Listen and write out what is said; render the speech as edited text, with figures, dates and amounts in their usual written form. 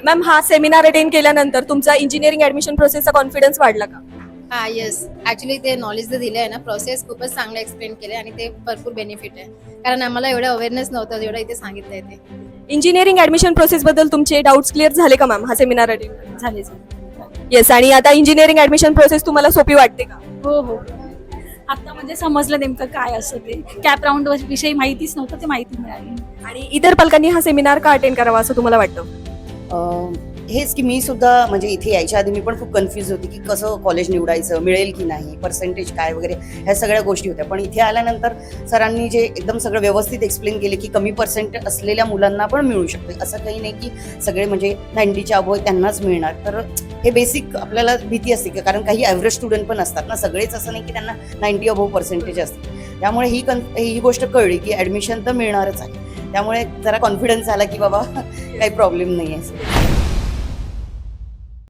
Ma'am, हा seminar attend केल्यानंतर तुमचा इंजिनिअरिंग ऍडमिशन प्रोसेसचा कॉन्फिडन्स वाढला का? हा येस, ॲक्च्युली ते नॉलेज जे दिलं आहे ना, प्रोसेस खूपच चांगलं एक्सप्लेन केलं आणि ते भरपूर बेनिफिट आहे. कारण आम्हाला एवढं अवेअरनेस नव्हतं जेवढं इथे सांगितलं आहे ते. इंजिनिअरिंग ऍडमिशन प्रोसेस बद्दल तुमचे डाऊट्स क्लिअर झाले का मॅम, हा सेमिनार अटेंड? झाले. येस. आणि आता इंजिनिअरिंग ऍडमिशन प्रोसेस तुम्हाला सोपी वाटते का? हो हो, आता म्हणजे समजलं नेमकं काय असतं ते. कॅप राऊंड विषयी माहितीच नव्हतं, ते माहिती मिळाली. आणि इतर पालकांनी हा सेमिनार का अटेंड करावा असं तुम्हाला वाटतं? हेच की मी सुद्धा म्हणजे इथे यायच्या आधी मी पण खूप कन्फ्यूज होती की कसं कॉलेज निवडायचं, मिळेल की नाही, पर्सेंटेज काय वगैरे ह्या सगळ्या गोष्टी होत्या. पण इथे आल्यानंतर सरांनी जे एकदम सगळं व्यवस्थित एक्सप्लेन केले की कमी पर्सेंट असलेल्या मुलांना पण मिळू शकते, असं काही नाही की सगळे म्हणजे 90च्या अबोव त्यांनाच मिळणार. तर हे बेसिक आपल्याला भीती असते की कारण काही ॲव्हरेज स्टुडंट पण असतात ना, सगळेच असं नाही की त्यांना 90 अबोव पर्सेंटेज असते. त्यामुळे ही गोष्ट कळली की ॲडमिशन तर मिळणारच आहे. त्यामुळे जरा कॉन्फिडन्स आला की बाबा काही प्रॉब्लेम नाही आहे.